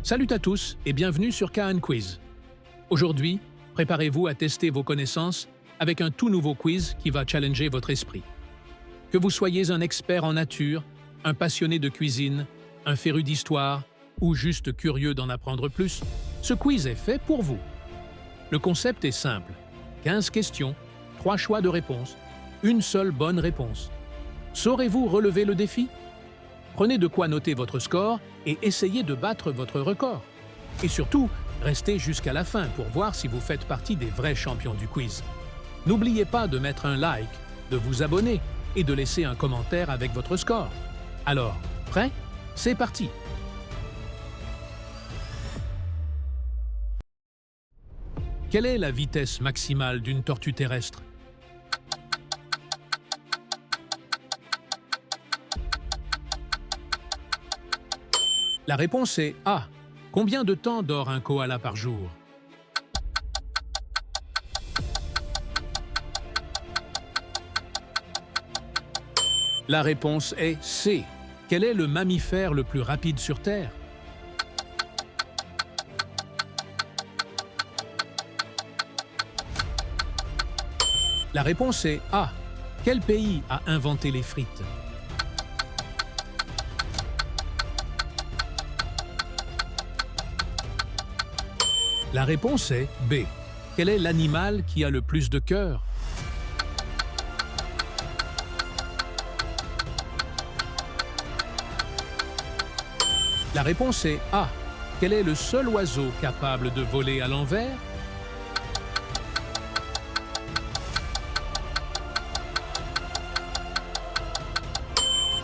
Salut à tous et bienvenue sur Khan Quiz. Aujourd'hui, préparez-vous à tester vos connaissances avec un tout nouveau quiz qui va challenger votre esprit. Que vous soyez un expert en nature, un passionné de cuisine, un féru d'histoire ou juste curieux d'en apprendre plus, ce quiz est fait pour vous. Le concept est simple. 15 questions, 3 choix de réponse, une seule bonne réponse. Saurez-vous relever le défi? Prenez de quoi noter votre score et essayez de battre votre record. Et surtout, restez jusqu'à la fin pour voir si vous faites partie des vrais champions du quiz. N'oubliez pas de mettre un like, de vous abonner et de laisser un commentaire avec votre score. Alors, prêt? C'est parti! Quelle est la vitesse maximale d'une tortue terrestre? La réponse est A. Combien de temps dort un koala par jour? La réponse est C. Quel est le mammifère le plus rapide sur Terre? La réponse est A. Quel pays a inventé les frites? La réponse est B. Quel est l'animal qui a le plus de cœur? La réponse est A. Quel est le seul oiseau capable de voler à l'envers?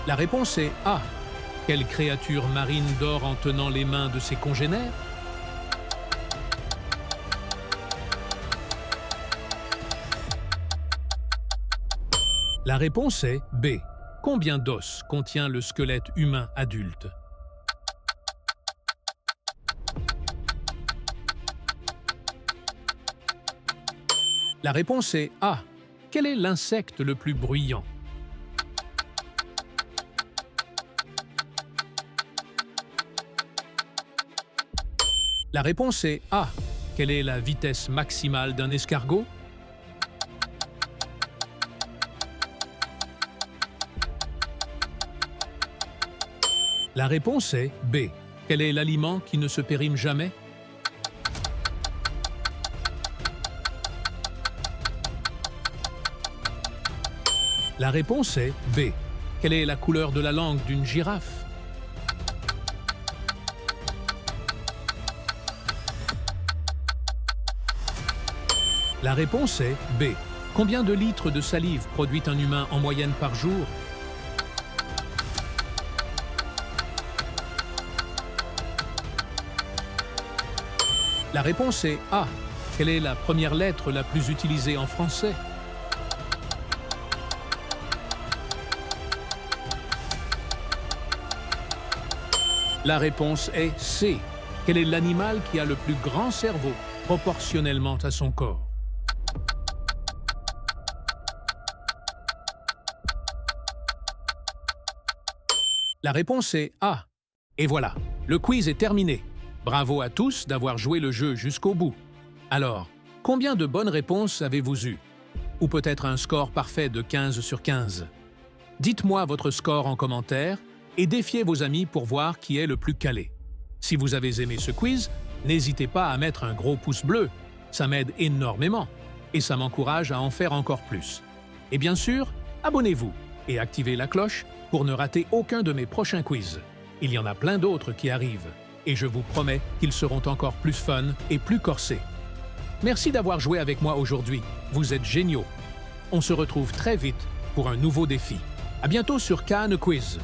La réponse est A. Quelle créature marine dort en tenant les mains de ses congénères? La réponse est B. Combien d'os contient le squelette humain adulte? La réponse est A. Quel est l'insecte le plus bruyant? La réponse est A. Quelle est la vitesse maximale d'un escargot? La réponse est B. Quel est l'aliment qui ne se périme jamais? La réponse est B. Quelle est la couleur de la langue d'une girafe? La réponse est B. Combien de litres de salive produit un humain en moyenne par jour? La réponse est A. Quelle est la première lettre la plus utilisée en français? La réponse est C. Quel est l'animal qui a le plus grand cerveau proportionnellement à son corps? La réponse est A. Et voilà, le quiz est terminé. Bravo à tous d'avoir joué le jeu jusqu'au bout. Alors, combien de bonnes réponses avez-vous eues? Ou peut-être un score parfait de 15 sur 15? Dites-moi votre score en commentaire et défiez vos amis pour voir qui est le plus calé. Si vous avez aimé ce quiz, n'hésitez pas à mettre un gros pouce bleu. Ça m'aide énormément et ça m'encourage à en faire encore plus. Et bien sûr, abonnez-vous et activez la cloche pour ne rater aucun de mes prochains quiz. Il y en a plein d'autres qui arrivent. Et je vous promets qu'ils seront encore plus fun et plus corsés. Merci d'avoir joué avec moi aujourd'hui. Vous êtes géniaux. On se retrouve très vite pour un nouveau défi. À bientôt sur Khan Quiz.